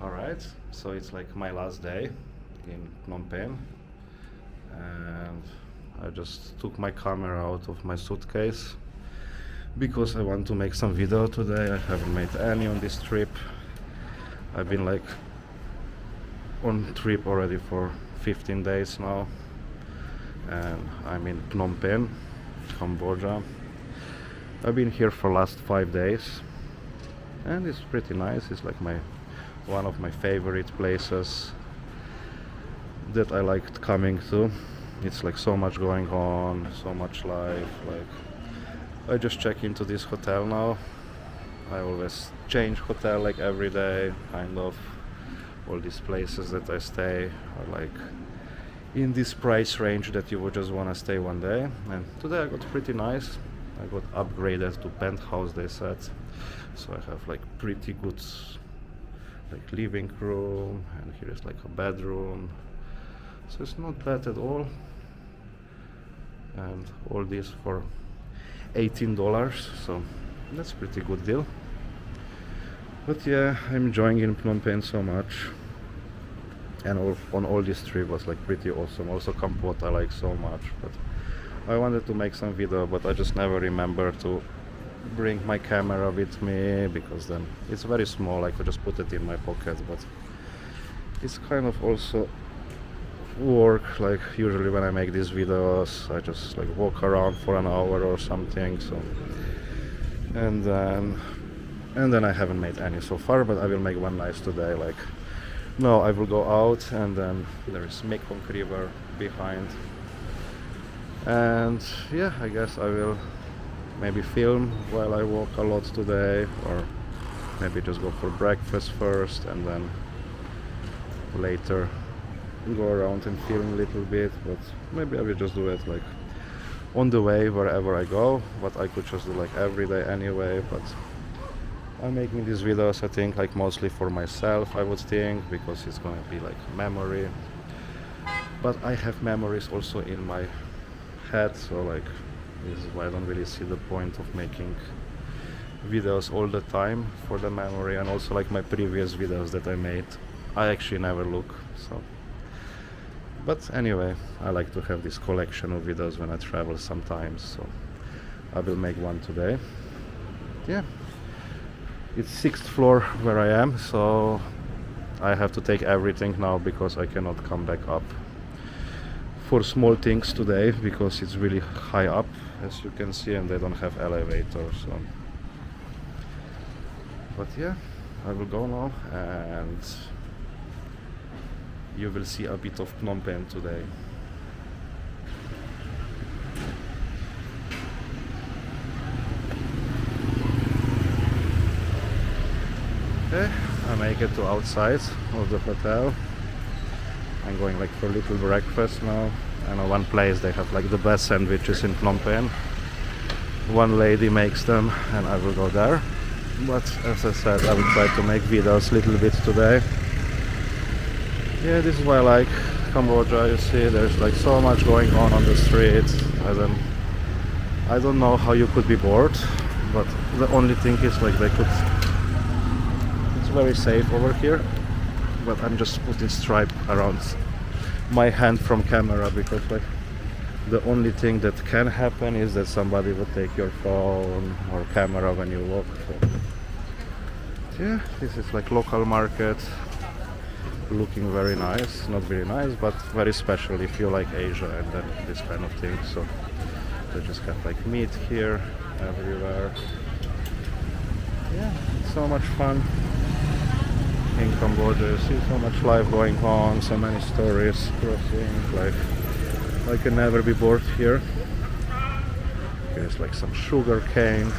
Alright, so it's like my last day in Phnom Penh, and I just took my camera out of my suitcase because I want to make some video today. I haven't made any on this trip. I've been like on trip already for 15 days now, and I'm in Phnom Penh, Cambodia. I've been here for last 5 days, and it's pretty nice. It's like one of my favorite places that I liked coming to. It's like so much going on, so much life. Like, I just check into this hotel now. I always change hotel like every day, kind of. All these places that I stay are like in this price range that you would just want to stay one day. And today I got pretty nice. I got upgraded to penthouse, they said. So I have like pretty good like living room, and here is like a bedroom. So it's not bad at all. And all this for $18, so that's a pretty good deal. But yeah, I'm enjoying in Phnom Penh so much, and on all this trip was like pretty awesome. Also Cambodia I like so much, but I wanted to make some video, but I just never remember to bring my camera with me, because then it's very small. I could just put it in my pocket, but it's kind of also work. Like usually when I make these videos I just like walk around for an hour or something, so and then I haven't made any so far, but I will make one nice today. Like now I will go out, and then there is Mekong river behind, and yeah, I guess I will maybe film while I walk a lot today, or maybe just go for breakfast first and then later go around and film a little bit. But maybe I will just do it like on the way wherever I go, but I could just do like every day anyway. But I'm making these videos, I think, like mostly for myself, I would think, because it's gonna be like memory. But I have memories also in my head, so like this is why I don't really see the point of making videos all the time for the memory. And also like my previous videos that I made, I actually never look, so. But anyway, I like to have this collection of videos when I travel sometimes, so I will make one today. Yeah, it's 6th floor where I am, so I have to take everything now because I cannot come back up for small things today, because it's really high up, as you can see, and they don't have elevators. So. But yeah, I will go now, and you will see a bit of Phnom Penh today. Okay, I make it to outside of the hotel. I'm going like for a little breakfast now. I know one place they have like the best sandwiches in Phnom Penh. One lady makes them, and I will go there. But as I said, I will try to make videos a little bit today. Yeah, this is why I like Cambodia. You see, there's like so much going on the streets. I don't know how you could be bored, but the only thing is like it's very safe over here. But I'm just putting stripe around my hand from camera, because like the only thing that can happen is that somebody will take your phone or camera when you walk. So, yeah, this is like local market, looking very nice. Not very nice, but very special if you like Asia and then this kind of thing. So they just have like meat here everywhere. Yeah, it's so much fun in Cambodia. You see so much life going on, so many stories crossing. Like I can never be bored here. Here's like some sugar cane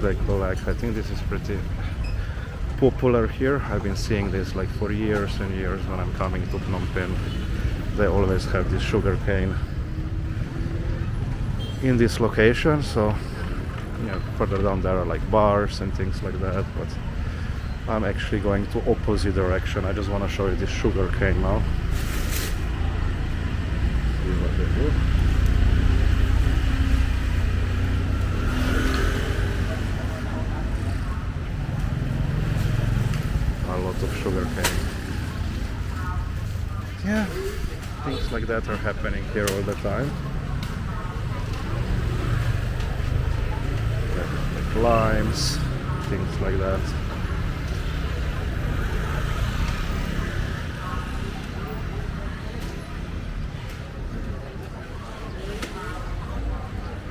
they collect. I think this is pretty popular here. I've been seeing this like for years and years when I'm coming to Phnom Penh. They always have this sugar cane in this location. So yeah, further down there are like bars and things like that, but I'm actually going to opposite direction. I just want to show you this sugar cane now. See what they do. a lot of sugar cane. Yeah, things like that are happening here all the time. Like limes, things like that.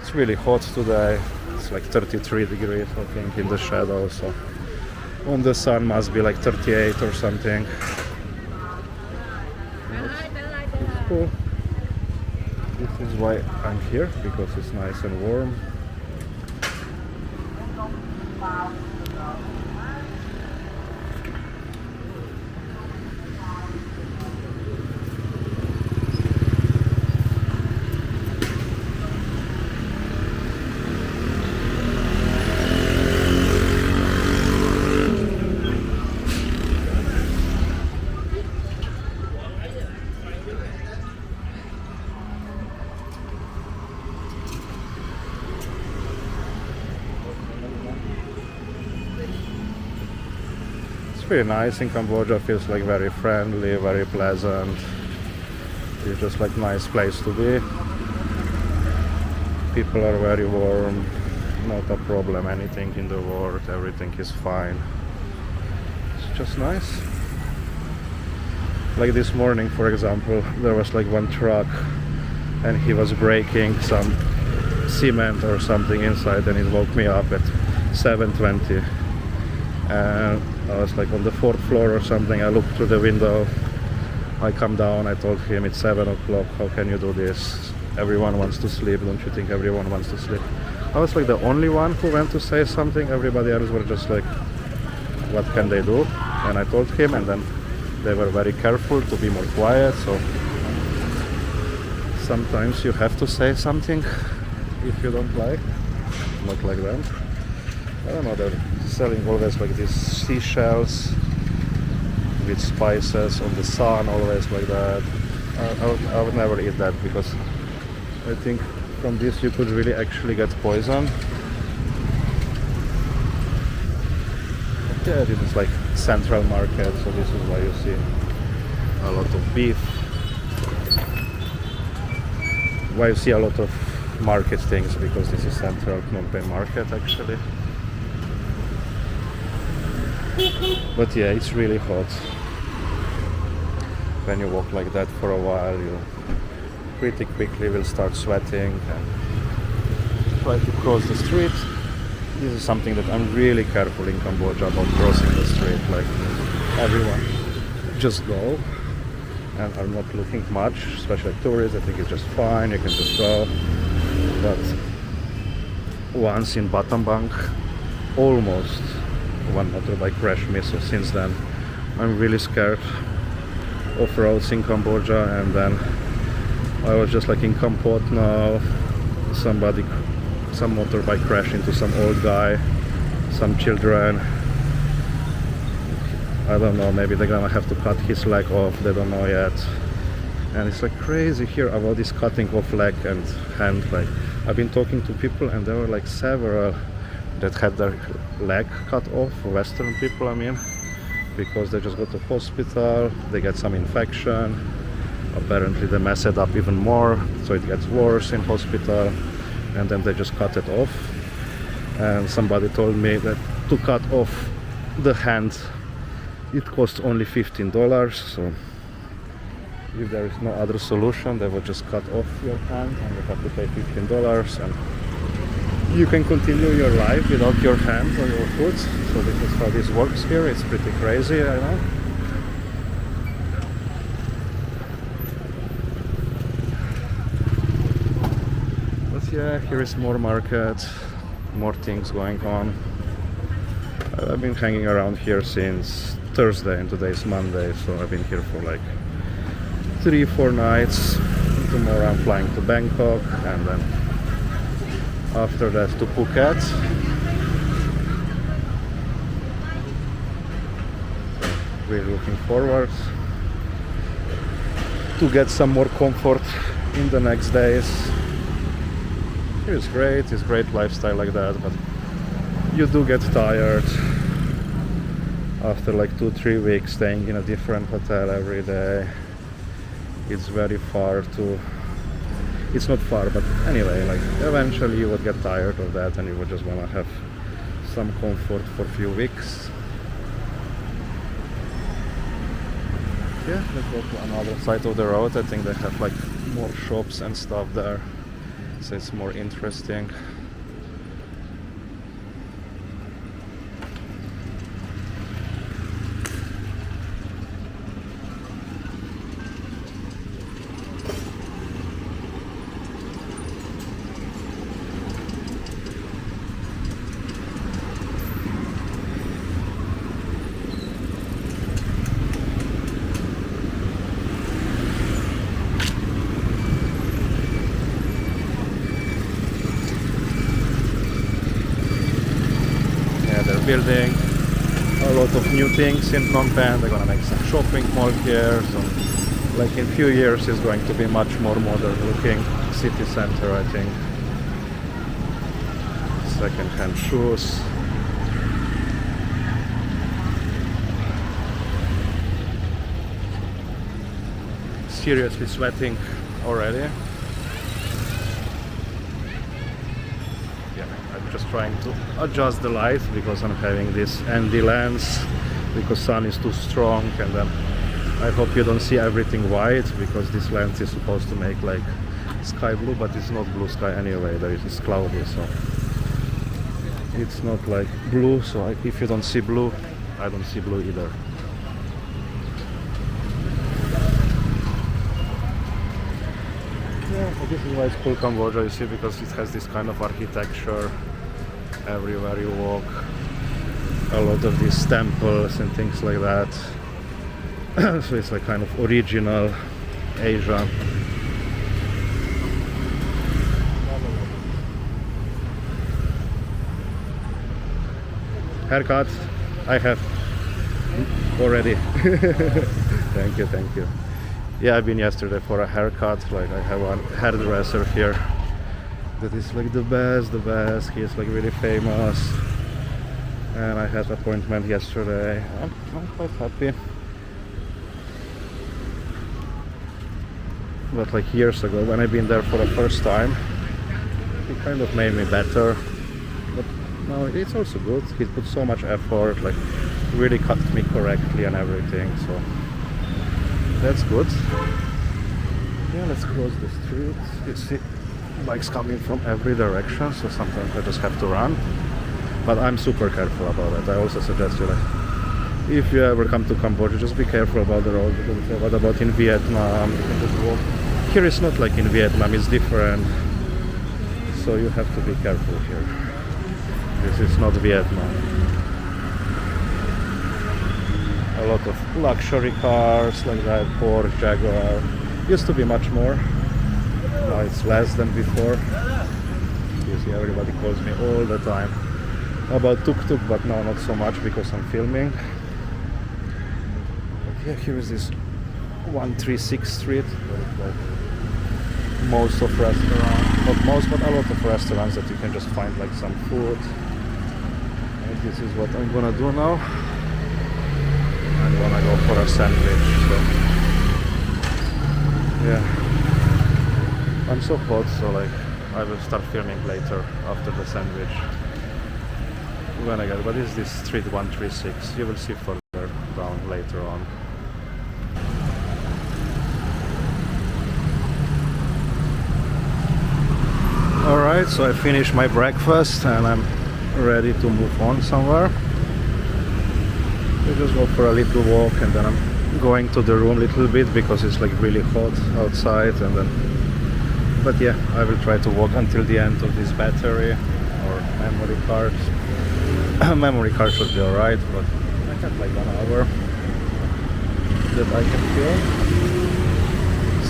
It's really hot today. It's like 33 degrees, I think, in the shadow, so on the sun must be like 38 or something. It's cool. This is why I'm here, because it's nice and warm. It's pretty nice in Cambodia, feels like very friendly, very pleasant. It's just like nice place to be. People are very warm, not a problem, anything in the world, everything is fine. It's just nice. Like this morning, for example, there was like one truck and he was breaking some cement or something inside, and it woke me up at 7:20. And I was like on the 4th floor or something. I looked through the window, I come down, I told him it's 7 o'clock, how can you do this? Everyone wants to sleep, don't you think everyone wants to sleep? I was like the only one who went to say something, everybody else were just like, what can they do? And I told him, and then they were very careful to be more quiet, so sometimes you have to say something if you don't like, not like that. I don't know, they're selling always like these seashells with spices on the sun, always like that. I would never eat that, because I think from this you could really actually get poison. Yeah, this is like central market, so this is why you see a lot of beef. Why you see a lot of market things, because this is central Phnom Penh market actually. But yeah, it's really hot. When you walk like that for a while, you pretty quickly will start sweating and try to cross the street. This is something that I'm really careful in Cambodia about, crossing the street. Like, everyone just go, and I'm not looking much, especially tourists. I think it's just fine, you can just go. But once in Baitong, almost one motorbike crashed me, so since then I'm really scared of roads in Cambodia. And then I was just like in Kampot now, some motorbike crashed into some old guy, some children. I don't know, maybe they're gonna have to cut his leg off, they don't know yet. And it's like crazy here about this cutting off leg and hand. Like, I've been talking to people and there were like several that had their leg cut off, Western people I mean, because they just go to hospital, they get some infection, apparently they mess it up even more, so it gets worse in hospital, and then they just cut it off. And somebody told me that to cut off the hand it costs only $15, so if there is no other solution, they will just cut off your hand and you have to pay $15, and you can continue your life without your hands or your foot. So this is how this works here. It's pretty crazy, I know. But yeah, here is more market, more things going on. I've been hanging around here since Thursday and today is Monday, so I've been here for like 3-4 nights. Tomorrow I'm flying to Bangkok, and then after that to Phuket. We're looking forward to get some more comfort in the next days. It's great lifestyle like that, but you do get tired after like 2-3 weeks staying in a different hotel every day. It's very far to, it's not far, but anyway, like eventually you would get tired of that and you would just want to have some comfort for a few weeks. Yeah, let's go to another side of the road. I think they have like more shops and stuff there, so it's more interesting. Building a lot of new things in Phnom Penh. They're gonna make some shopping mall here, so like in few years it's going to be much more modern looking city center, I think. Second-hand shoes. Seriously sweating already. Just trying to adjust the light because I'm having this ND lens because sun is too strong, and then I hope you don't see everything white because this lens is supposed to make like sky blue, but it's not blue sky anyway. It's cloudy, so it's not like blue. So if you don't see blue, I don't see blue either. Yeah, this is why it's called Cambodia, you see, because it has this kind of architecture everywhere you walk. A lot of these temples and things like that. So it's like kind of original Asia. Haircut I have already. Thank you, thank you. Yeah, I've been yesterday for a haircut. Like I have one hairdresser here that is like the best. He is like really famous, and I had an appointment yesterday. I'm quite happy. But like years ago, when I've been there for the first time, he kind of made me better. But no, it's also good. He put so much effort, like really cut me correctly and everything. So that's good. Yeah, let's cross the street. You see bikes coming from every direction, so sometimes I just have to run. But I'm super careful about it. I also suggest you, like, if you ever come to Cambodia, just be careful about the road. Because what about in Vietnam? You can just walk. Here it's not like in Vietnam, it's different. So you have to be careful here. This is not Vietnam. A lot of luxury cars like that, Porsche, Jaguar. Used to be much more. Now it's less than before. You see, everybody calls me all the time about tuk-tuk, but now not so much because I'm filming. But yeah, here is this 136 street. Like most of restaurants, not most, but a lot of restaurants that you can just find like some food. And this is what I'm gonna do now. I'm gonna go for a sandwich. So yeah. I'm so hot, so like I will start filming later after the sandwich when I get. But this is this street 136. You will see further down later on. Alright, so I finished my breakfast and I'm ready to move on somewhere. We just go for a little walk and then I'm going to the room a little bit because it's like really hot outside, and then but yeah, I will try to walk until the end of this battery or memory card. Memory card should be alright, but I have like 1 hour that I can fill.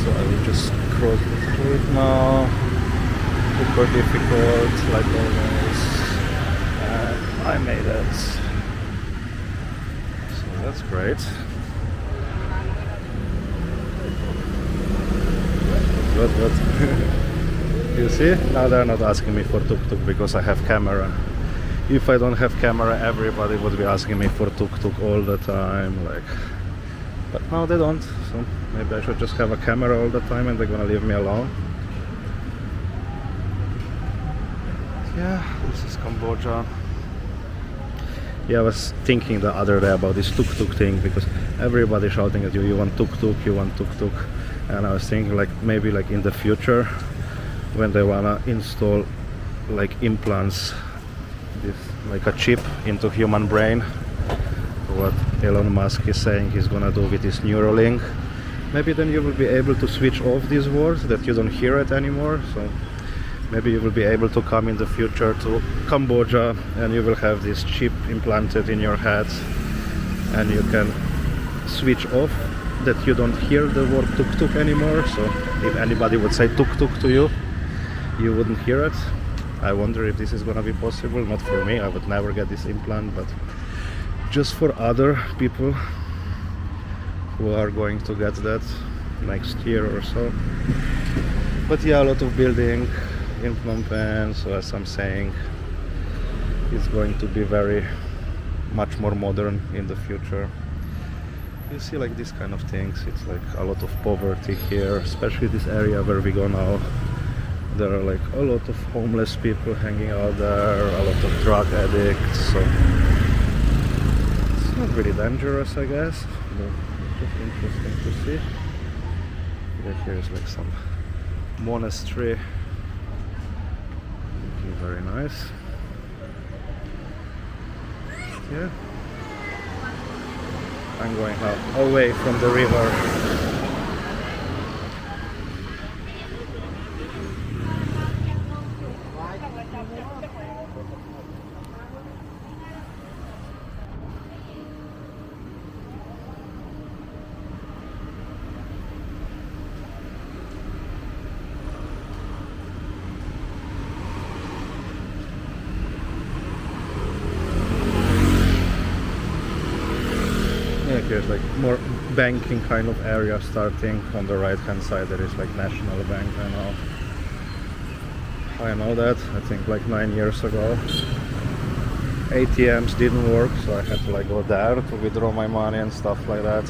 So I will just cross the street now. Super difficult, like always. And I made it. So that's great. What? You see? Now they're not asking me for tuk-tuk because I have camera. if I don't have camera, everybody would be asking me for tuk-tuk all the time, like. But now they don't, so maybe I should just have a camera all the time and they're gonna leave me alone. Yeah, this is Cambodia. Yeah, I was thinking the other day about this tuk-tuk thing, because everybody shouting at you, you want tuk-tuk, you want tuk-tuk. And I was thinking, like, maybe like in the future, when they wanna install like implants, this like a chip into human brain, what Elon Musk is saying he's gonna do with this Neuralink, maybe then you will be able to switch off these words, that you don't hear it anymore. So maybe you will be able to come in the future to Cambodia and you will have this chip implanted in your head and you can switch off that you don't hear the word tuk-tuk anymore. So if anybody would say tuk-tuk to you, you wouldn't hear it. I wonder if this is gonna be possible. Not for me, I would never get this implant, but just for other people who are going to get that next year or so. But yeah, a lot of building in Phnom Penh, so as I'm saying, it's going to be very much more modern in the future. You see like these kind of things, it's like a lot of poverty here, especially this area where we go now. There are like a lot of homeless people hanging out there, a lot of drug addicts, so it's not really dangerous, I guess, but just interesting to see. Yeah, here is like some monastery, looking very nice. Yeah, I'm going now away from the river. Here's like more banking kind of area starting on the right hand side. There is like National Bank. I know that. I think like 9 years ago ATMs didn't work, so I had to like go there to withdraw my money and stuff like that.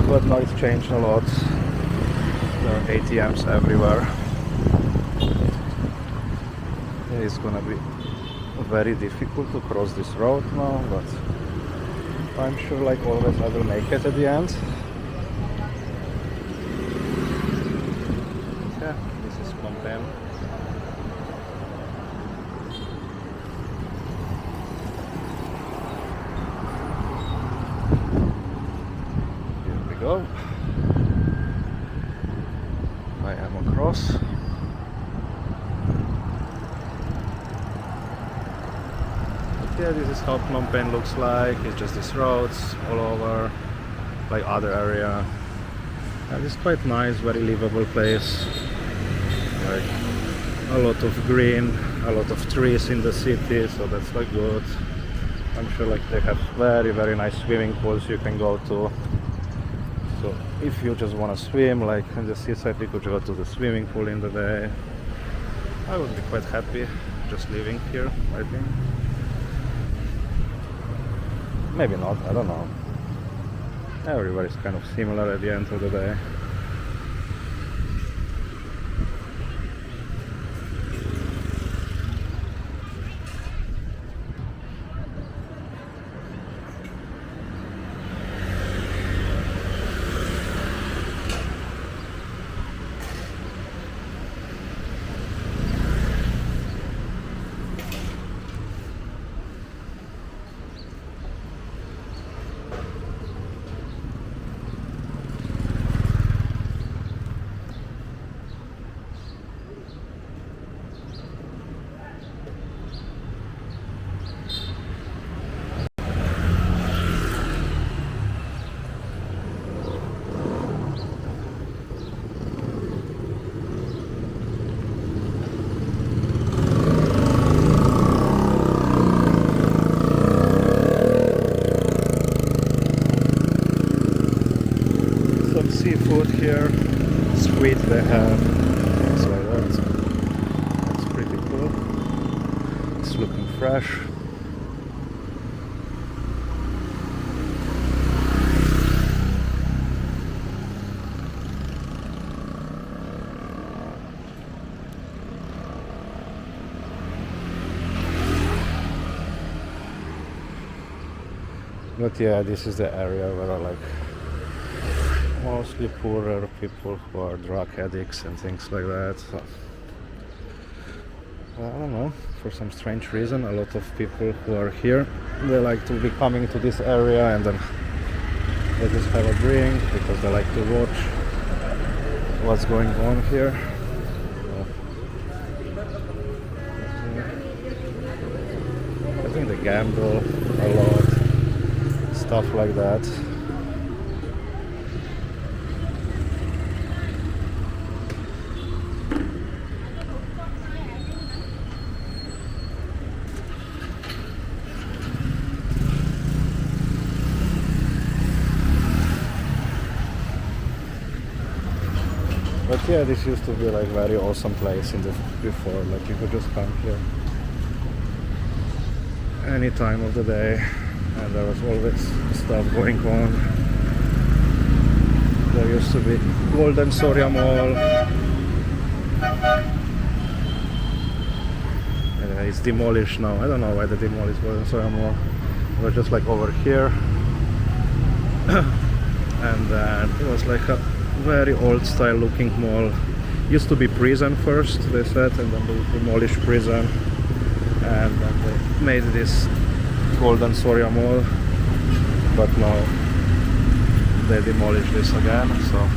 But now it's changed a lot. There are ATMs everywhere. It's gonna be very difficult to cross this road now, but I'm sure like always I will make it at the end. Yeah, this is Phnom Penh. Here we go. I am across. Yeah, this is how Phnom Penh looks like. It's just these roads all over, like other area. And it's quite nice, very livable place. Like a lot of green, a lot of trees in the city, so that's like good. I'm sure like they have very nice swimming pools you can go to. So if you just want to swim, like in the seaside, you could go to the swimming pool in the day. I would be quite happy just living here, I think. Maybe not, I don't know. Everybody's kind of similar at the end of the day. Seafood here, squid they have, things like that. That's pretty cool. crash. But yeah, this is the area where are like mostly poorer people who are drug addicts and things like that. So, I don't know, for some strange reason a lot of people who are here, they like to be coming to this area and then they just have a drink because they like to watch what's going on here. I think they gamble a lot, stuff like that. But yeah, this used to be like very awesome place in the before, like you could just come here any time of the day and there was always stuff going on. There used to be Golden Sorya Mall. It's demolished now. I don't know why they demolished Golden Sorya Mall. It was just like over here. And then it was like a very old style looking mall. Used to be prison first, they said, and then they demolished prison. And then they made this Golden Sorya Mall. But now they demolished this again, so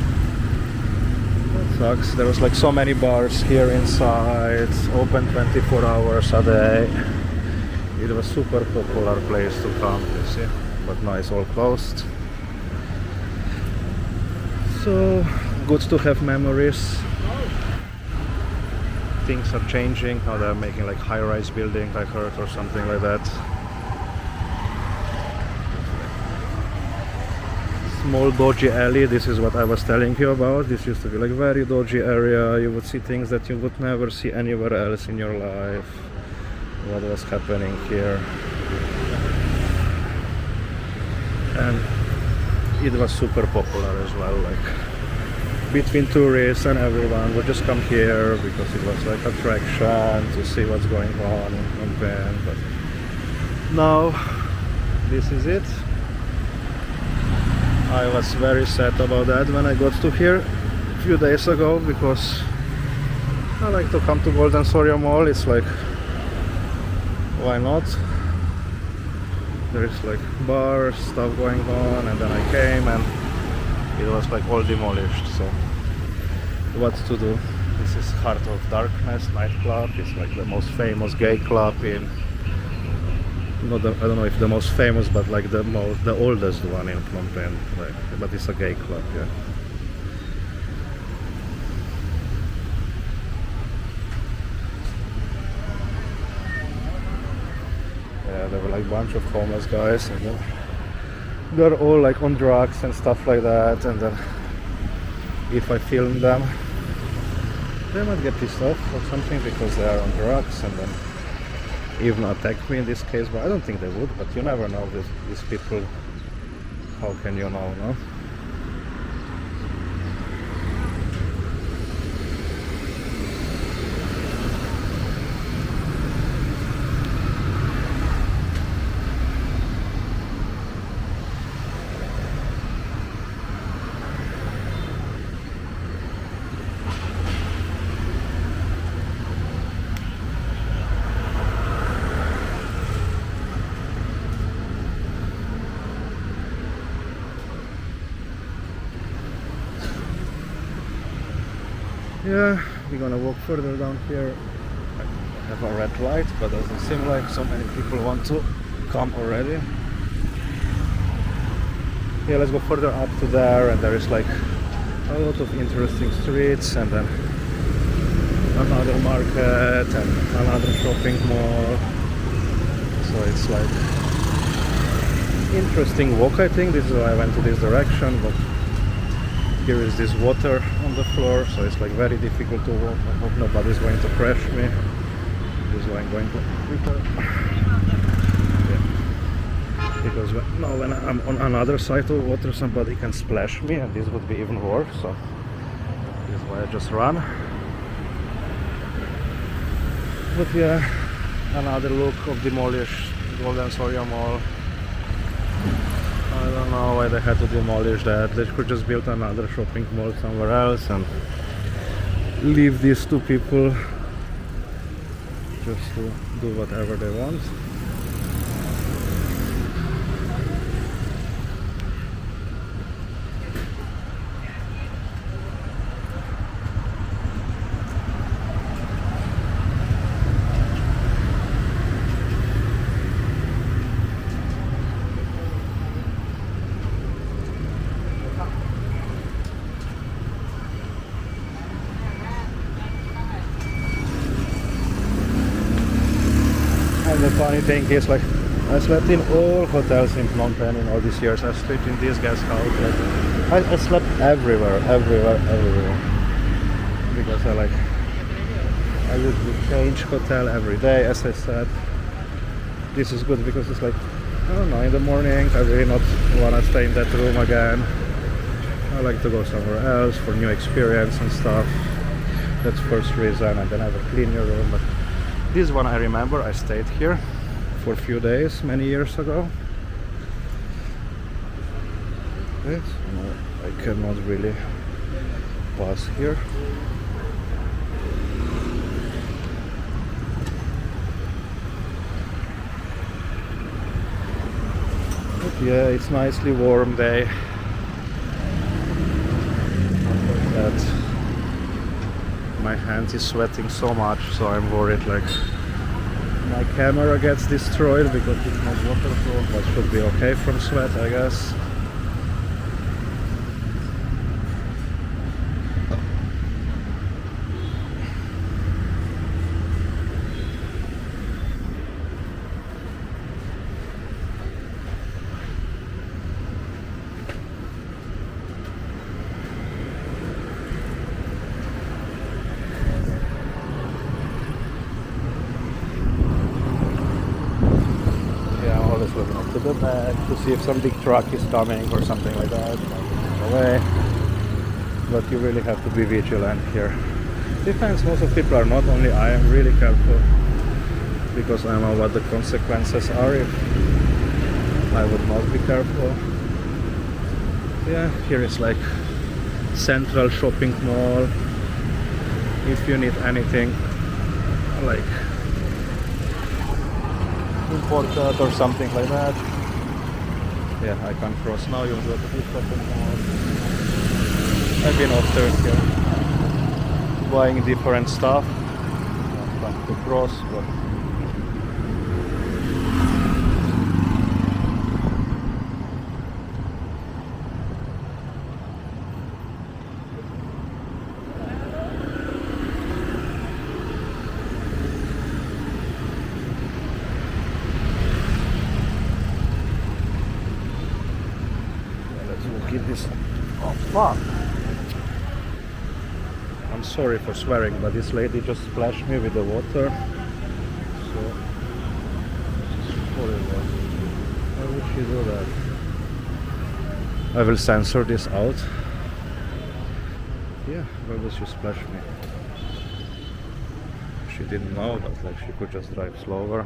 that sucks. There was like so many bars here inside, open 24 hours a day. It was super popular place to come, you see, but now it's all closed. So good to have memories. Things are changing, now they're making like high-rise building, I heard, or something like that. Small dodgy alley, this is what I was telling you about. This used to be like very dodgy area. You would see things that you would never see anywhere else in your life. What was happening here. And it was super popular as well, like between tourists and everyone would just come here because it was like attraction to see what's going on in Phnom Penh. But now this is it. I was very sad about that when I got to here a few days ago because I like to come to Golden Sorya Mall. It's like, why not? There is like bars, stuff going on, and then I came and it was like all demolished. So what to do? This is Heart of Darkness nightclub. It's like the most famous gay club in, not the, I don't know if the most famous, but like the oldest one in Phnom Penh. Like, but it's a gay club, yeah. Yeah, there were like a bunch of homeless guys, and then they're all like on drugs and stuff like that. And then if I film them, they might get pissed off or something because they are on drugs, and then even attack me in this case. But I don't think they would. But you never know with these people. How can you know, no? Yeah, we're gonna walk further down here. I have a red light, but doesn't seem like so many people want to come already. Yeah, let's go further up to there, and there is like a lot of interesting streets, and then another market and another shopping mall. So it's like interesting walk. I think this is why I went to this direction, but here is this water on the floor, so it's like very difficult to walk. I hope nobody's going to crash me. This is why I'm going to quicker. because when I'm on another side of water somebody can splash me and this would be even worse, so this is why I just run. But yeah, another look of demolished Golden Sorya Mall. I don't know why they had to demolish that. They could just build another shopping mall somewhere else and leave these two people just to do whatever they want. And the funny thing is, like, I slept in all hotels in Phnom Penh in all these years. I slept in this guest house. Like, I slept everywhere. Because I usually change hotel every day. As I said, this is good because it's like, I don't know, in the morning I really not want to stay in that room again. I like to go somewhere else for new experience and stuff. That's first reason, and then I have a clean your room. But this one I remember, I stayed here for a few days many years ago. Yes, no, I cannot really pass here. But yeah, it's nicely warm day. That my hand is sweating so much, so I'm worried like my camera gets destroyed because it's not waterproof, but should be okay from sweat, I guess. Looking up to the back to see if some big truck is coming or something like that. Away. But you really have to be vigilant here. Depends, most of people are not, only I am really careful because I know what the consequences are if I would not be careful. Yeah, here is like central shopping mall. If you need anything like imported or something like that. Yeah, I can cross now. You'll go to this shopping mall. I've been often here buying different stuff. I'm trying to cross, but keep this. Oh fuck! I'm sorry for swearing, but this lady just splashed me with the water. So this is horrible. Why would she do that? I will censor this out. Yeah, why would she splash me? She didn't know, but like she could just drive slower.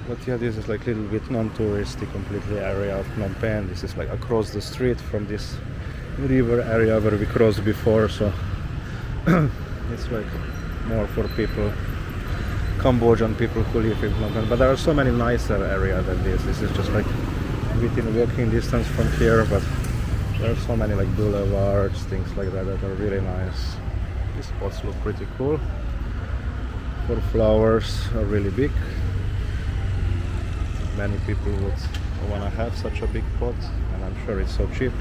But yeah, this is like a little bit non-touristy completely area of Phnom Penh. This is like across the street from this river area where we crossed before, so it's like more for people, Cambodian people who live in Phnom Penh. But there are so many nicer areas than this. This is just like within walking distance from here, but there are so many like boulevards, things like that that are really nice. These spots look pretty cool. For flowers are really big. many people would want to have such a big pot, and I'm sure it's so cheap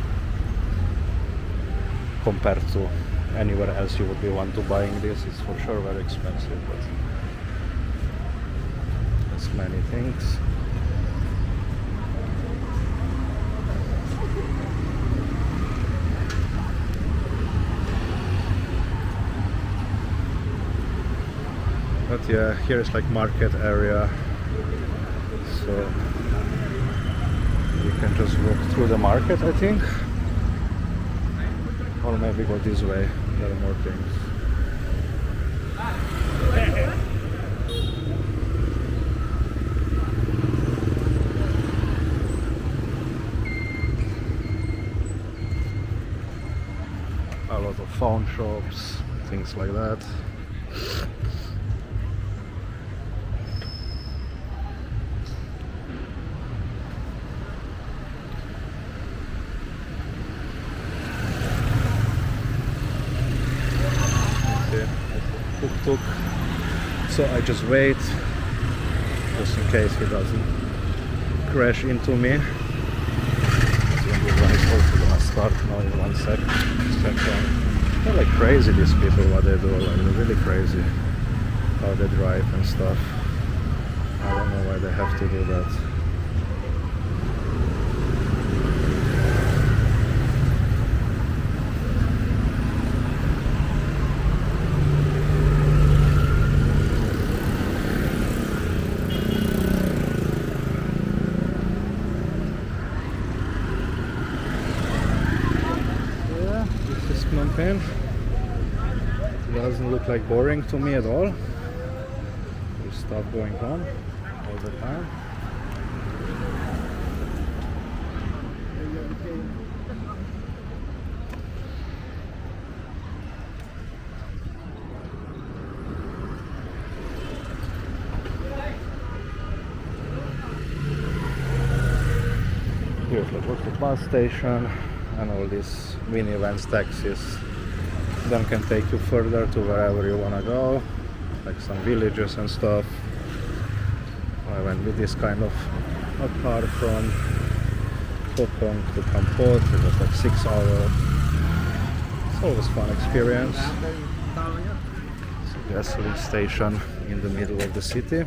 compared to anywhere else you would be want to buying this. It's for sure very expensive, but there's many things. But yeah, here is like market area, so you can just walk through the market, I think, or maybe go this way. There are more things. A lot of phone shops, things like that. Tuk-tuk. So I just wait, just in case he doesn't crash into me. When the ride is also gonna start now in 1 second. They're like crazy, these people, what they do, like they're really crazy how they drive and stuff. I don't know why they have to do that. Phnom Penh. It doesn't look like boring to me at all. There's stuff going on all the time. Here's like the bus station and all these minivans, taxis. Then can take you further to wherever you wanna go, like some villages and stuff. I went with this kind of a car from Mekong to Kampong. It was like 6 hours. It's always a fun experience. It's a gasoline station in the middle of the city.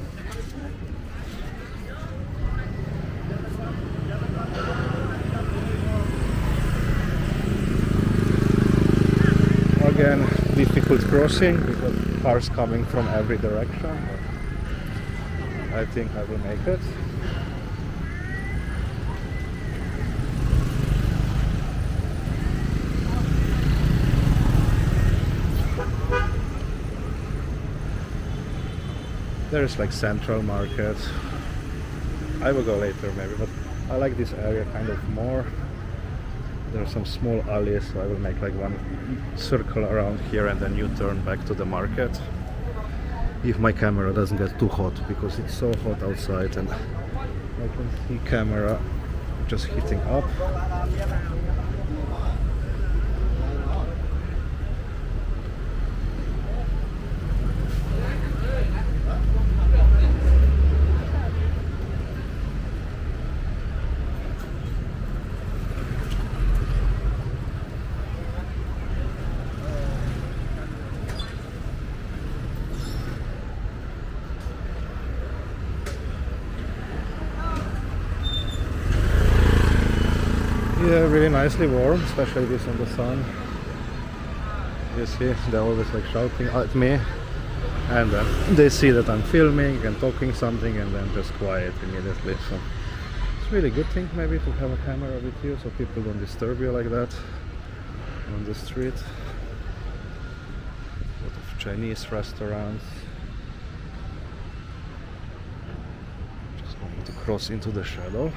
Again, difficult crossing because cars coming from every direction. But I think I will make it. There is like Central Market. I will go later maybe, but I like this area kind of more. There are some small alleys, so I will make like one circle around here and then U-turn back to the market. If my camera doesn't get too hot, because it's so hot outside and I can see camera just heating up. Yeah, really nicely warm, especially this in the sun. You see, they're always like shouting at me, and then they see that I'm filming and talking something, and then just quiet immediately. So it's really good thing maybe to have a camera with you, so people don't disturb you like that on the street. A lot of Chinese restaurants. Just going to cross into the shadow.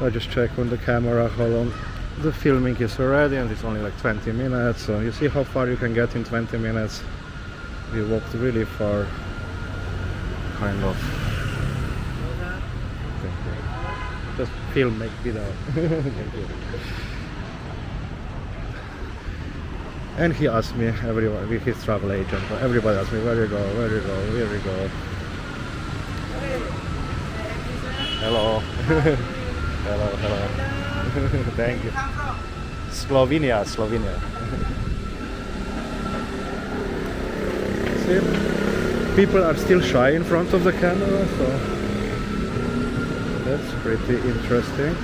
I just check on the camera how long the filming is already, and it's only like 20 minutes, so you see how far you can get in 20 minutes. We walked really far, kind of. Thank you. Just film, make video. Thank you. And he asked me, everyone, with his travel agent, everybody asked me, where you go, where you go, where you go. Hello. Hello, hello. Thank you. Slovenia, Slovenia. See, people are still shy in front of the camera, so that's pretty interesting.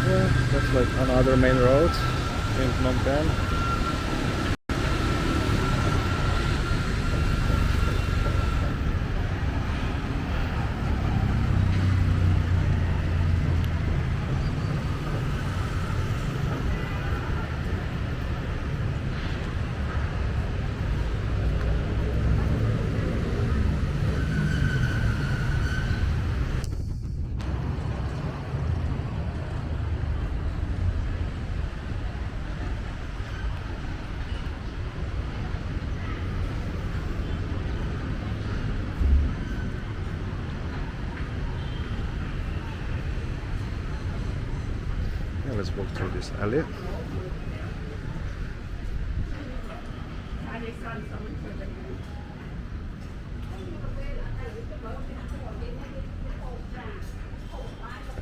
Yeah, that's like another main road in Phnom Penh. Let's walk through this alley. I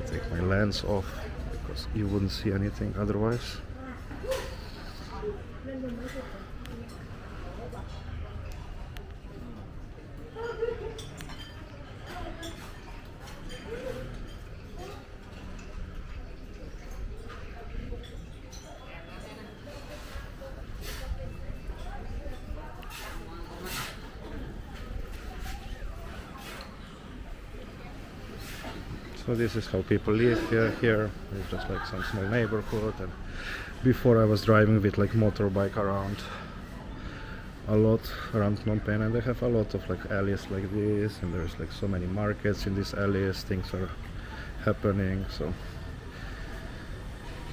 take my lens off because you wouldn't see anything otherwise. So this is how people live here. It's just like some small neighborhood, and before I was driving with like motorbike around a lot around Phnom Penh, and they have a lot of like alleys like this, and there's like so many markets in these alleys, things are happening, so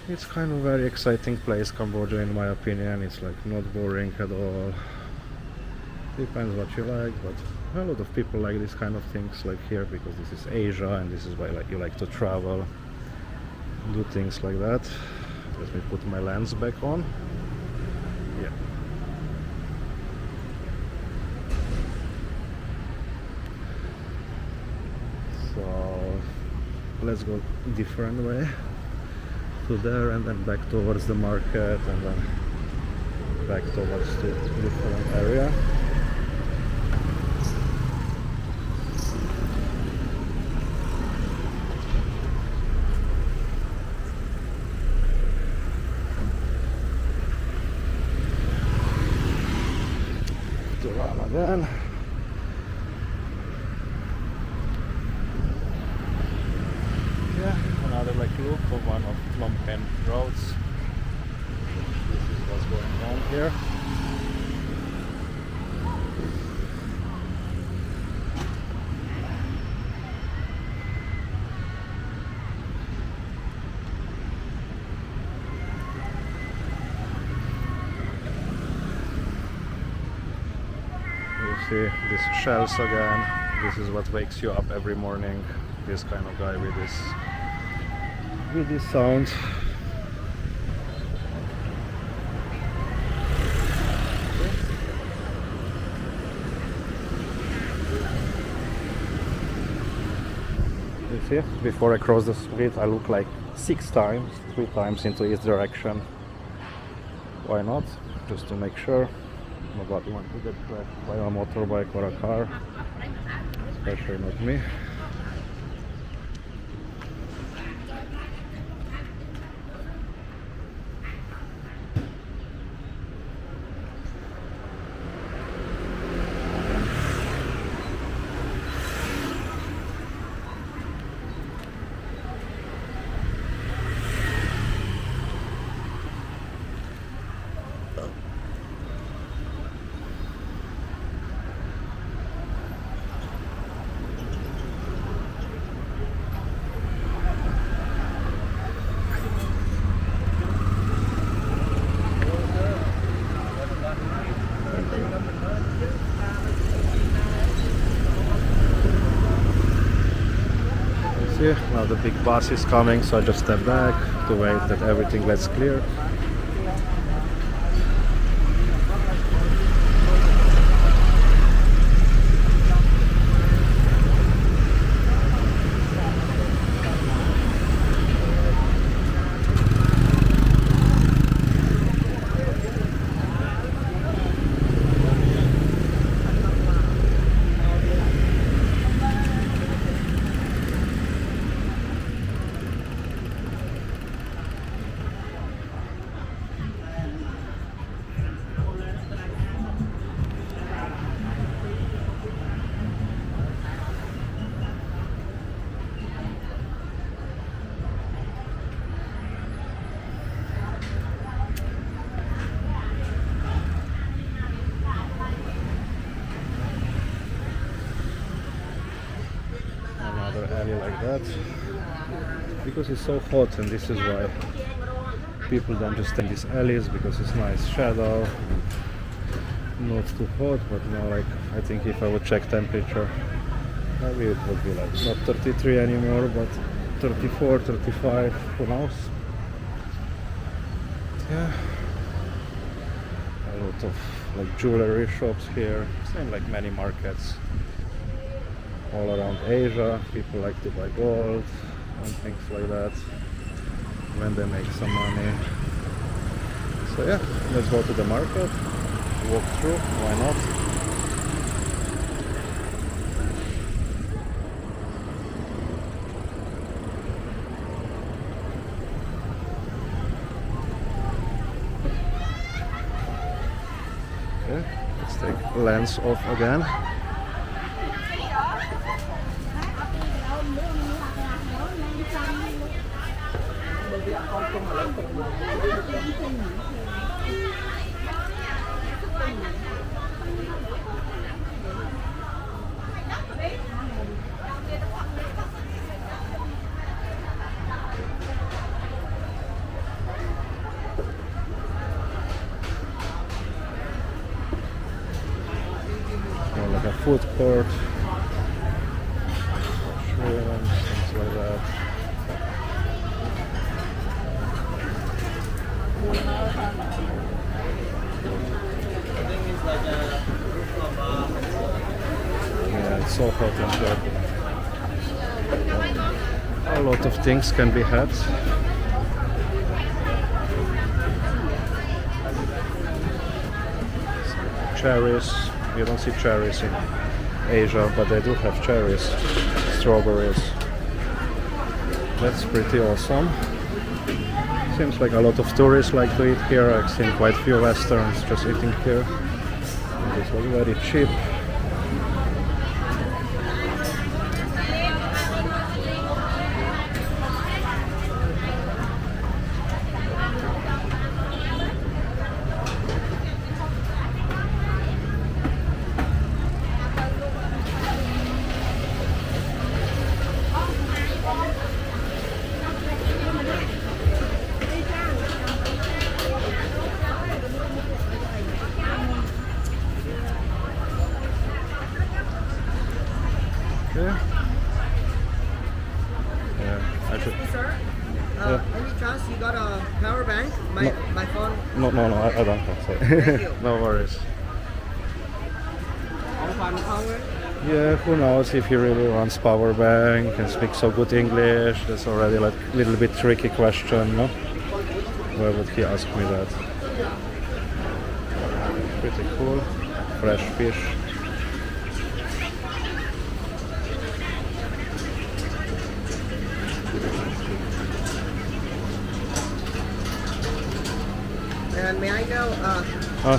it's kind of a very exciting place, Cambodia, in my opinion. It's like not boring at all. Depends what you like, but a lot of people like this kind of things like here because this is Asia, and this is why like you like to travel, do things like that. Let me put my lens back on. Yeah. So let's go different way to there, and then back towards the market, and then back towards the different area. Again. Yeah, another like loop of one of Phnom Penh roads. This is what's going on here. See these shells again. This is what wakes you up every morning. This kind of guy with this sound. You see, before I cross the street, I look like 6 times, 3 times into each direction. Why not? Just to make sure nobody wants to get crashed by a motorbike or a car, especially not me. big bus is coming, so I just step back to wait that everything gets clear. Another alley like that, because it's so hot, and this is why people don't just stay in these alleys, because it's nice shadow, not too hot. But now, like, I think if I would check temperature, maybe it would be like not 33 anymore, but 34, 35, who knows. Yeah, a lot of like jewelry shops here, same like many markets all around Asia. People like to buy gold and things like that when they make some money. So yeah, let's go to the market, walk through, why not? Okay, let's take lens off again. More like a food court, shrooms, things like that. Yeah, it's so hot in here. A lot of things can be had. Cherries. You don't see cherries in Asia, but they do have cherries. Strawberries. That's pretty awesome. Seems like a lot of tourists like to eat here. I've seen quite a few Westerns just eating here. It's like very cheap. Okay. Yeah, I should. Sir, any chance you got a power bank? My phone. No, I don't have. Sorry. Thank you. No worries. Power? Yeah, who knows if he really wants power bank and speaks so good English. That's already like a little bit tricky question, no? Why would he ask me that? Pretty cool. Fresh fish. And may I know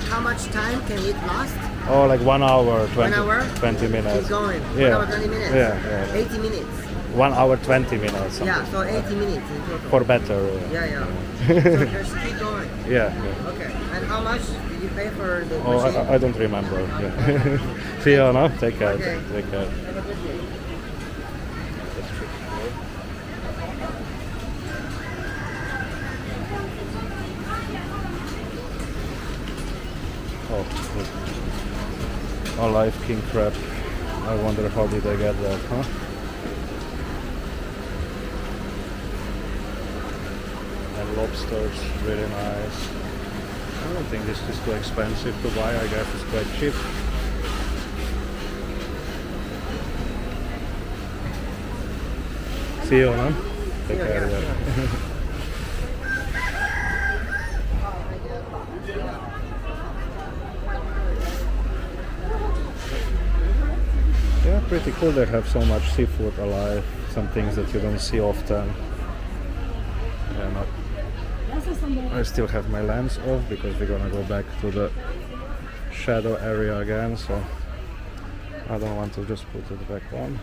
how much time can it last? Oh, like 1 hour, 20, 1 hour? 20 minutes. Keep going. Yeah. 1 hour, 20 minutes? Yeah. 80 minutes. 1 hour, 20 minutes. Something. Yeah, so 80 minutes in total. For better. Yeah. So just keep going. Yeah. Okay. And how much did you pay for the Oh, machine? I don't remember. Yeah. See you, no? Take care. Okay. Take care. Have a good day. Oh, good. Alive king crab. I wonder how did I get that, huh? lobsters, really nice. I don't think this is too expensive to buy, I guess it's quite cheap. See you, man. Take care. Yeah. Yeah, pretty cool. They have so much seafood alive, some things that you don't see often. Yeah, I still have my lens off because we're gonna go back to the shadow area again, so I don't want to just put it back on.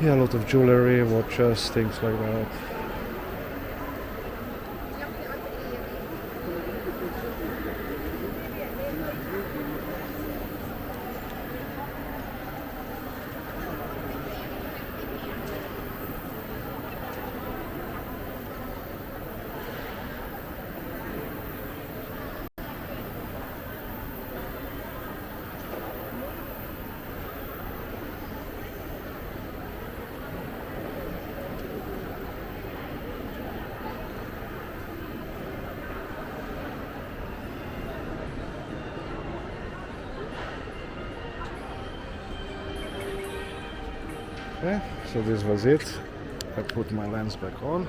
Yeah, a lot of jewelry, watches, things like that. Okay, so this was it. I put my lens back on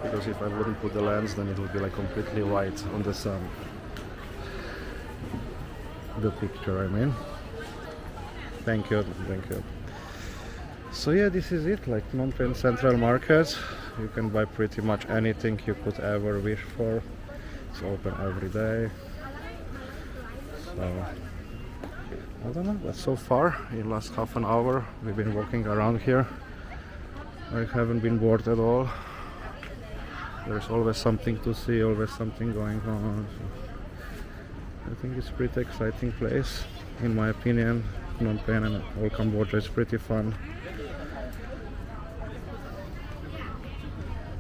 because if I wouldn't put the lens, then it would be like completely white on the sun. The picture, I mean. Thank you, thank you. So yeah, this is it, like Phnom Penh Central Market. You can buy pretty much anything you could ever wish for. It's open every day. So I don't know, but so far, in the last half an hour, we've been walking around here. I haven't been bored at all. There's always something to see, always something going on. So I think it's a pretty exciting place, in my opinion. Phnom Penh and all Cambodia is pretty fun.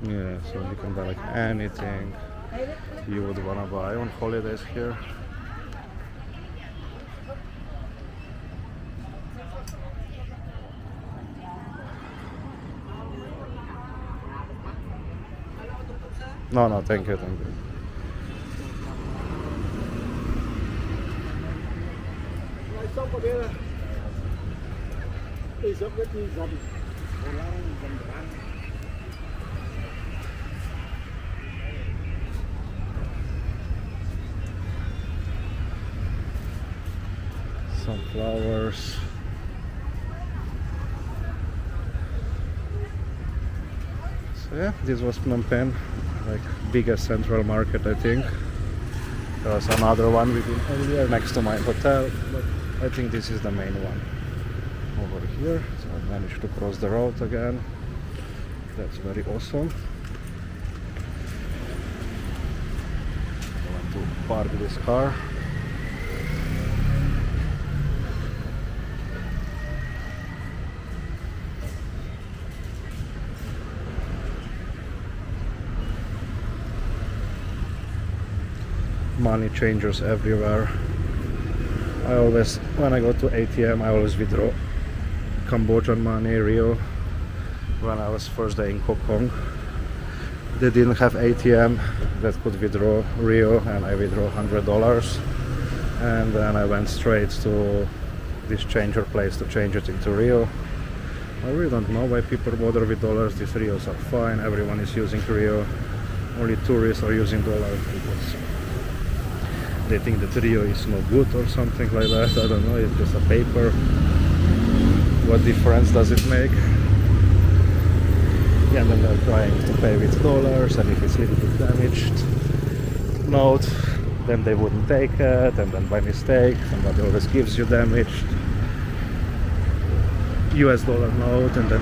Yeah, so you can buy like anything you would wanna buy on holidays here. No, thank you, thank you. Some flowers. So yeah, this was Phnom Penh, like biggest central market, I think. There was another one within earlier next to my hotel, but I think this is the main one over here. So I managed to cross the road again. That's very awesome. I want to park this car. Money changers everywhere. I always, when I go to ATM, I always withdraw Cambodian money, Rio. When I was first day in Mekong, they didn't have ATM that could withdraw Rio, and I withdraw $100, and then I went straight to this changer place to change it into Rio. I really don't know why people bother with dollars. These Rios are fine, everyone is using Rio. Only tourists are using dollars because they think that Rio is no good or something like that. I don't know, it's just a paper. What difference does it make? Yeah, and then they're trying to pay with dollars, and if it's a little bit damaged note, then they wouldn't take it, and then by mistake somebody always gives you damaged US dollar note, and then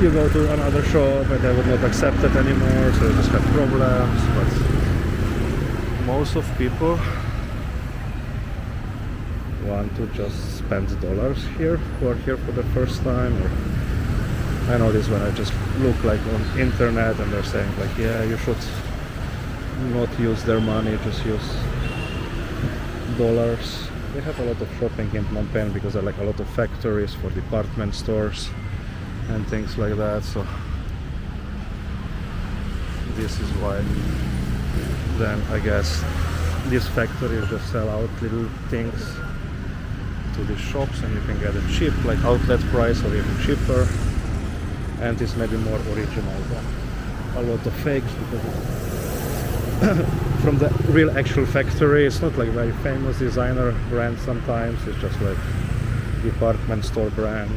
you go to another shop and they would not accept it anymore, so you just have problems. But most of people want to just spend dollars here, who are here for the first time. Or I know this when I just look like on internet and they're saying like, yeah, you should not use their money, just use dollars. They have a lot of shopping in Phnom Penh because there are like a lot of factories for department stores and things like that, so this is why. Then I guess these factories just sell out little things to these shops and you can get it cheap, like outlet price or even cheaper, and it's maybe more original than a lot of fakes because it's from the real actual factory. It's not like very famous designer brand sometimes, it's just like department store brand,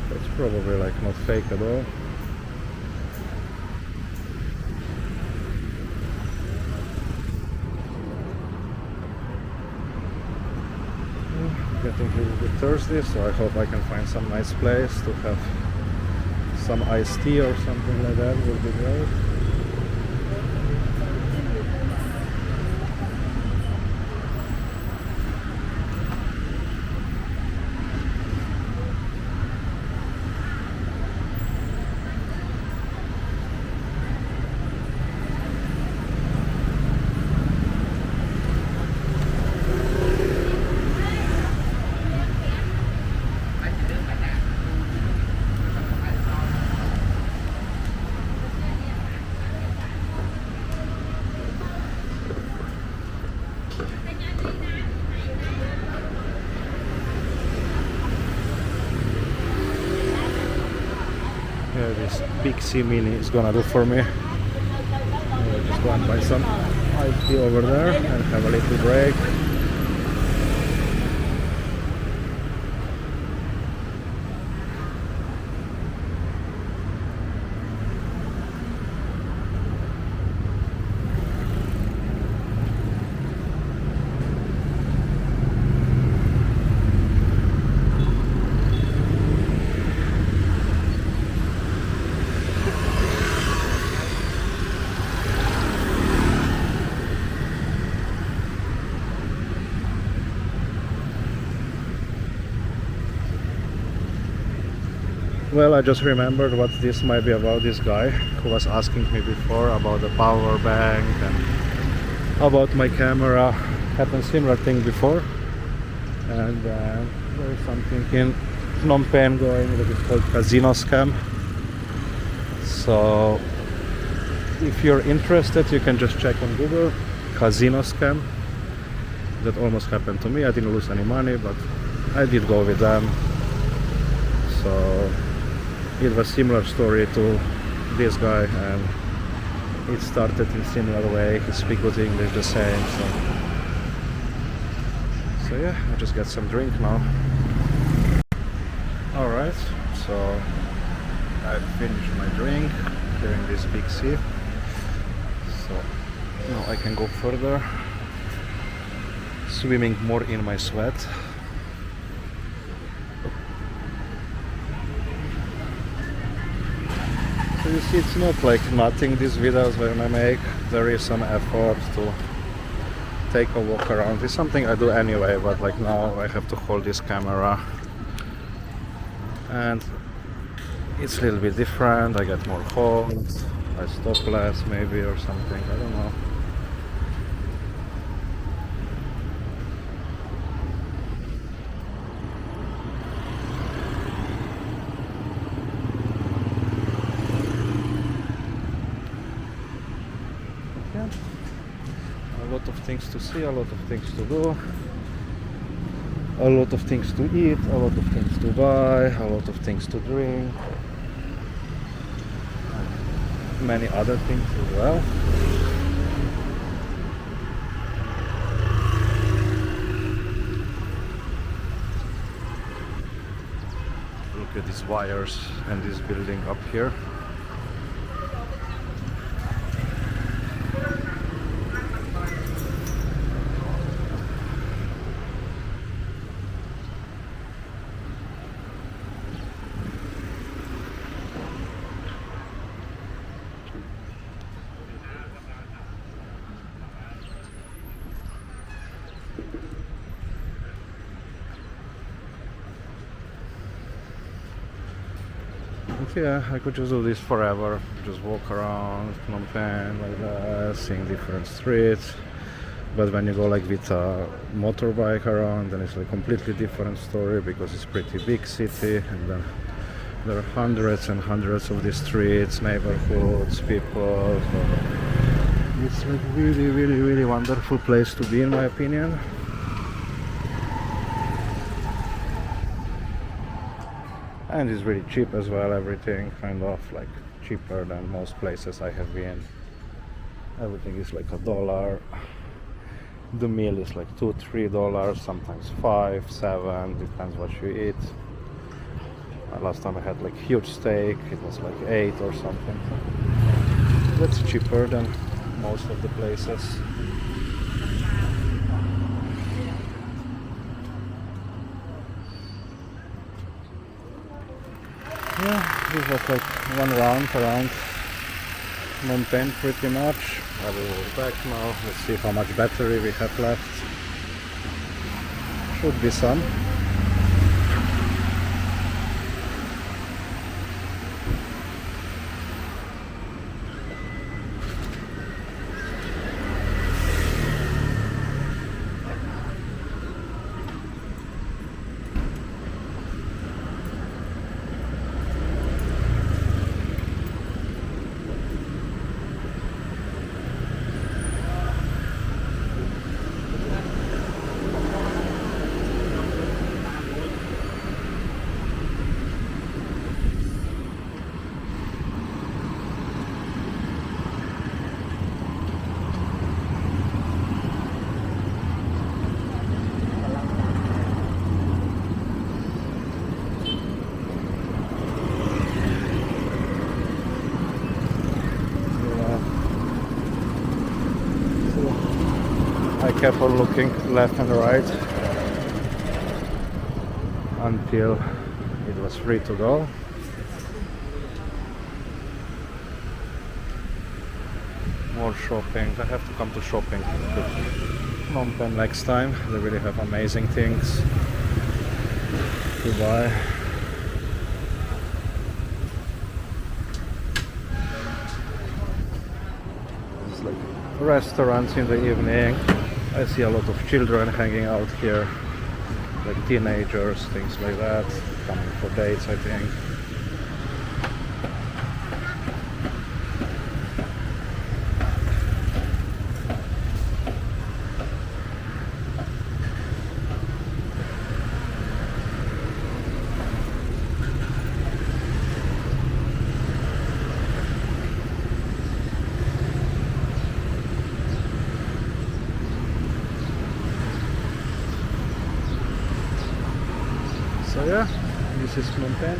so it's probably like not fake at all. Getting a little bit thirsty, so I hope I can find some nice place to have some iced tea or something like that. Would be great. Yeah, this big siem is gonna do for me. I'll just go and buy some iced tea over there and have a little break. Well, I just remembered what this might be about. This guy who was asking me before about the power bank and about my camera. Happened similar thing before, and there is something in Phnom Penh going that is called casino scam. So if you're interested, you can just check on Google casino scam. That almost happened to me. I didn't lose any money, but I did go with them. So it was similar story to this guy, and it started in similar way. He speaks good English the same, so yeah, I'll just get some drink now. Alright, so I finished my drink during this big sea, so now I can go further, swimming more in my sweat. So you see, it's not like nothing, these videos when I make. There is some effort to take a walk around. It's something I do anyway, but like now I have to hold this camera and it's a little bit different. I get more holds, I stop less maybe or something, I don't know. A lot of things to see, a lot of things to do, a lot of things to eat, a lot of things to buy, a lot of things to drink, many other things as well. Look at these wires and this building up here. yeah, I could just do this forever. Just walk around Phnom Penh like that, seeing different streets. But when you go like with a motorbike around, then it's like completely different story because it's pretty big city, and then there are hundreds and hundreds of these streets, neighborhoods, people. So it's like really, really, really wonderful place to be, in my opinion. And it's really cheap as well, everything kind of like cheaper than most places I have been. Everything is like $1. The meal is like $2-3, sometimes 5, 7, depends what you eat. Last time I had like huge steak, it was like 8 or something. That's cheaper than most of the places. Yeah, this was like one round around Phnom Penh pretty much. I will go back now. Let's see how much battery we have left. Should be some. I kept on looking left and right until it was free to go. More shopping. I have to come to shopping to Phnom Penh next time. They really have amazing things to buy. It's like restaurants in the evening. I see a lot of children hanging out here, like teenagers, things like that, coming for dates, I think. So yeah, this is Phnom Penh.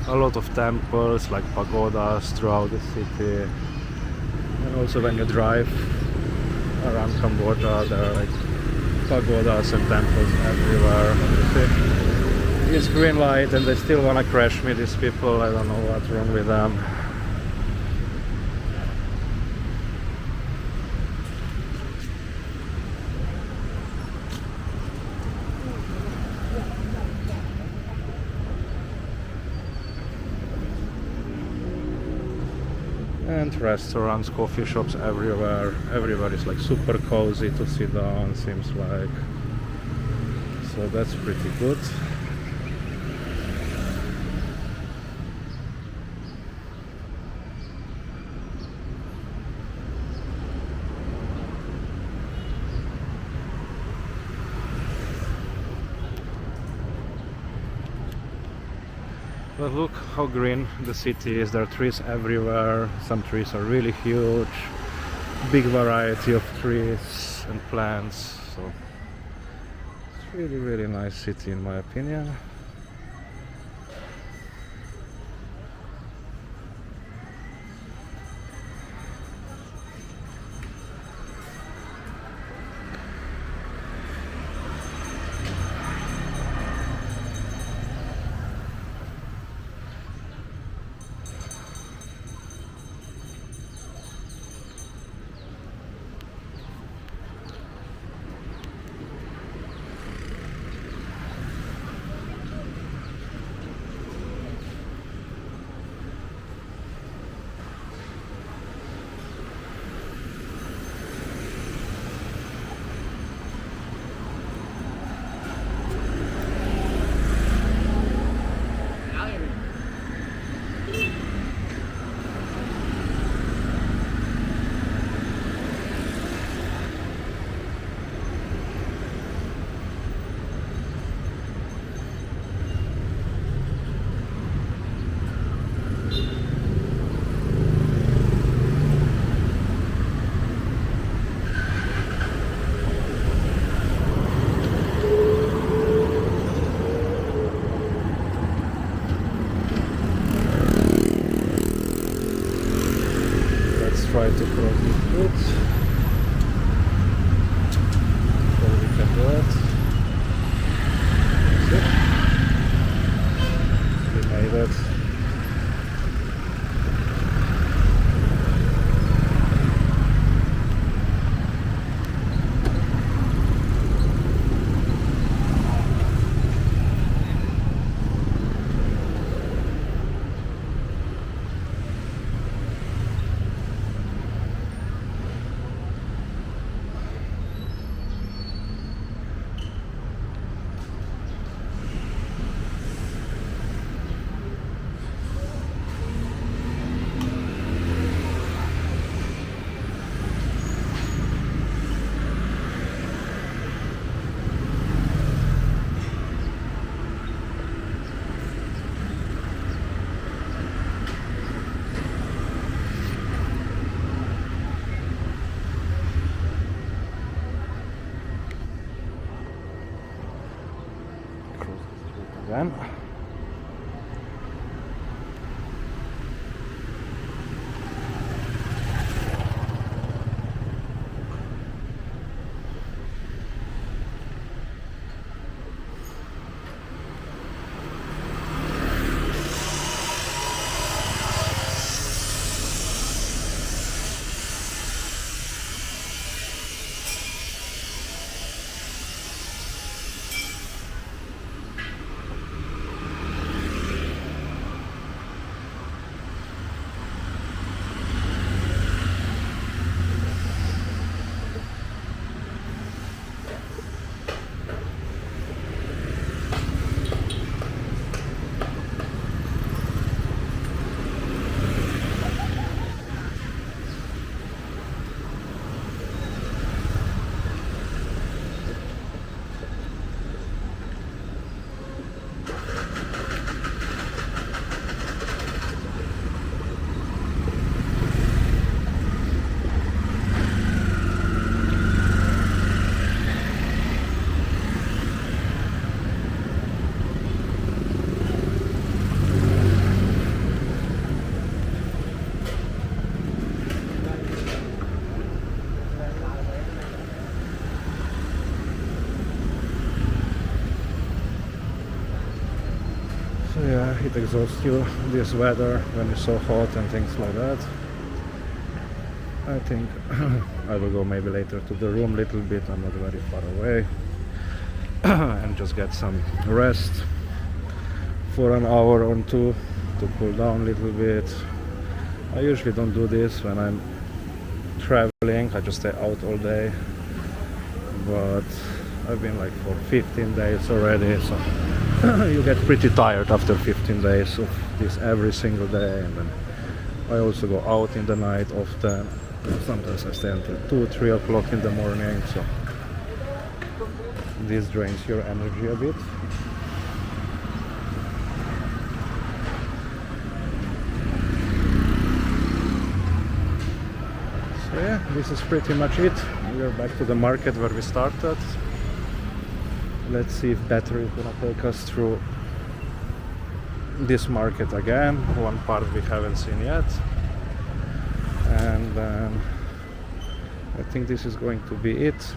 A lot of temples, like pagodas throughout the city. And also when you drive around Cambodia, there are like pagodas and temples everywhere. It's green light and they still wanna crash me, these people. I don't know what's wrong with them. And restaurants, coffee shops everywhere. Everywhere is like super cozy to sit down, seems like. So that's pretty good. But look how green the city is. There are trees everywhere. Some trees are really huge. Big variety of trees and plants. So it's really, really nice city in my opinion. try to cross this bridge. So we can do it. See? We made it. Again. So yeah, it exhausts you, this weather, when it's so hot and things like that. I think I will go maybe later to the room a little bit, I'm not very far away, and just get some rest for an hour or two to cool down a little bit. I usually don't do this when I'm traveling, I just stay out all day, but I've been like for 15 days already, so you get pretty tired after 15 days of this every single day. And then I also go out in the night often, sometimes I stay until 2-3 o'clock in the morning, so this drains your energy a bit. So yeah, this is pretty much it. We are back to the market where we started. Let's see if battery is gonna take us through this market again. One part we haven't seen yet, and then I think this is going to be it.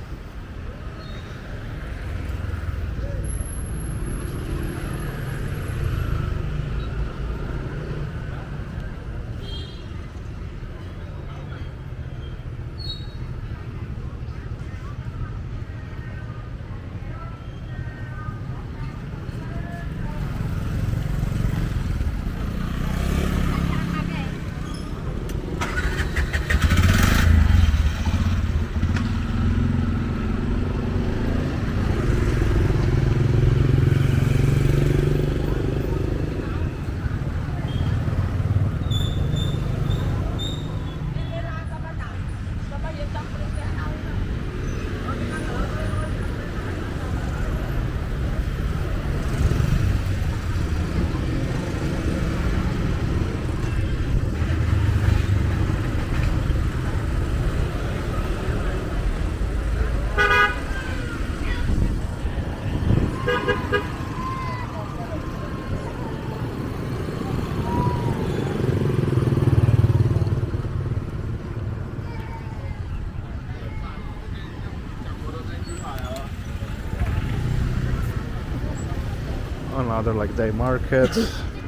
another like day market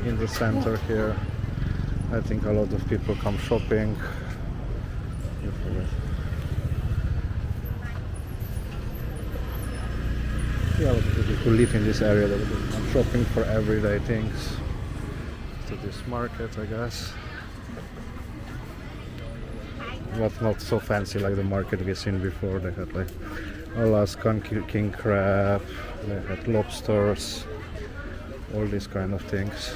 in the center here. I think a lot of people come shopping. Yeah, a lot of people who live in this area that come shopping for everyday things. To this market, I guess. But not so fancy like the market we've seen before. They had like Alaskan king crab, they had lobsters, all these kind of things.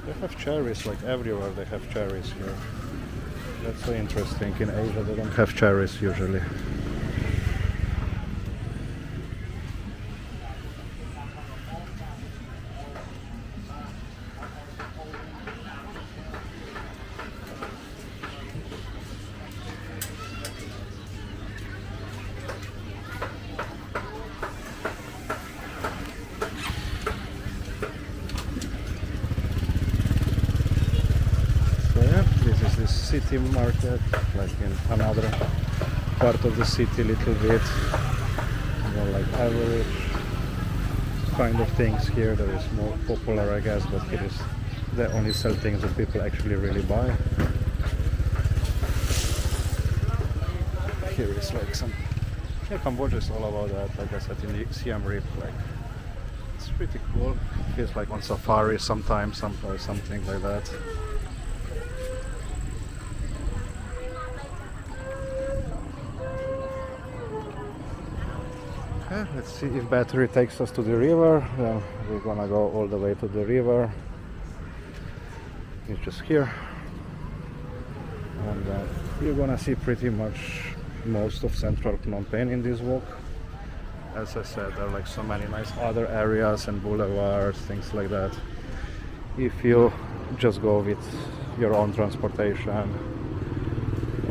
They have cherries like everywhere. They have cherries here. That's so interesting. In Asia they don't have cherries usually. City market, like in another part of the city, little bit more like average kind of things here that is more popular, I guess, but it is they only sell things that people actually really buy. Here is like some Cambodia is all about that, like I said, in the Siem Reap, like it's pretty cool. Feels like on safari sometimes, something like that. Let's see if battery takes us to the river. Then we're gonna go all the way to the river. It's just here, and you're gonna see pretty much most of central Phnom Penh in this walk. As I said, there are like so many nice other areas and boulevards, things like that. If you just go with your own transportation,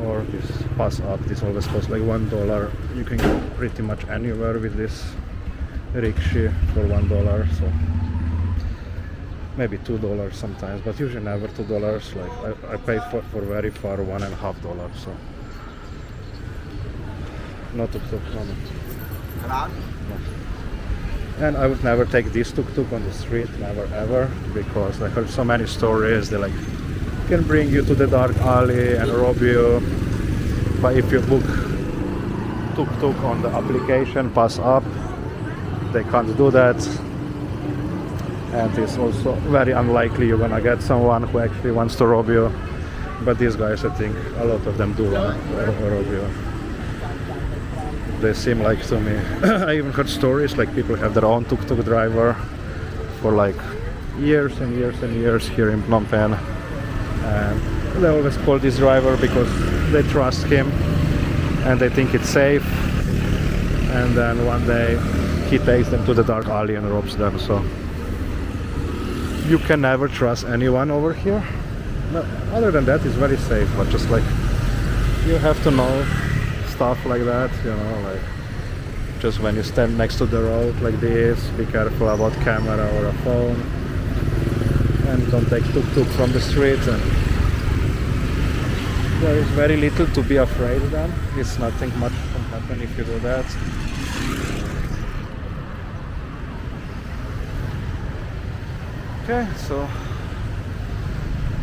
or this pass up, this always costs like $1. You can go pretty much anywhere with this rickshaw for $1, so maybe $2 sometimes, but usually never $2. Like I pay for very far $1.50, so not tuk-tuk, no. And I would never take this tuk-tuk on the street, never ever, because I heard so many stories. They like can bring you to the dark alley and rob you. But if you book tuk-tuk on the application, pass up, they can't do that. And it's also very unlikely you're gonna get someone who actually wants to rob you. But these guys, I think a lot of them do want to rob you. They seem like to me. I even heard stories like people have their own tuk-tuk driver for like years and years and years here in Phnom Penh. And they always call this driver because they trust him and they think it's safe. And then one day he takes them to the dark alley and robs them. So you can never trust anyone over here. No, other than that, it's very safe. But just like you have to know stuff like that, you know, like just when you stand next to the road like this, be careful about camera or a phone. And don't take tuk-tuk from the street, and there is very little to be afraid of them. It's nothing much can happen if you do that. Okay, so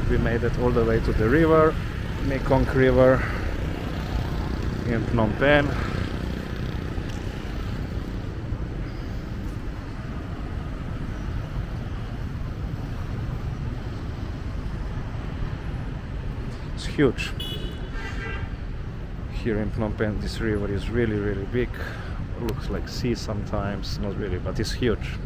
we made it all the way to the river, Mekong River in Phnom Penh. Huge. Here in Phnom Penh, this river is really, really big. It looks like sea sometimes, not really, but it's huge.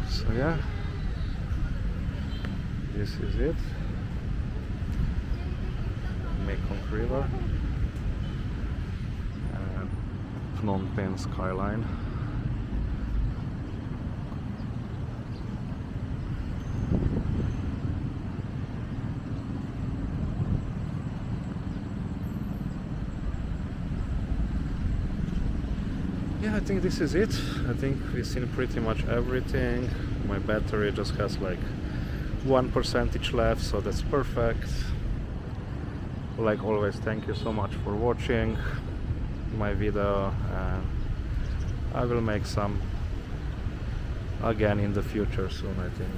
So yeah, this is it. Mekong River and Phnom Penh skyline. I think this is it. I think we've seen pretty much everything. My battery just has like 1% left, so that's perfect. Like always, thank you so much for watching my video, and I will make some again in the future soon, I think.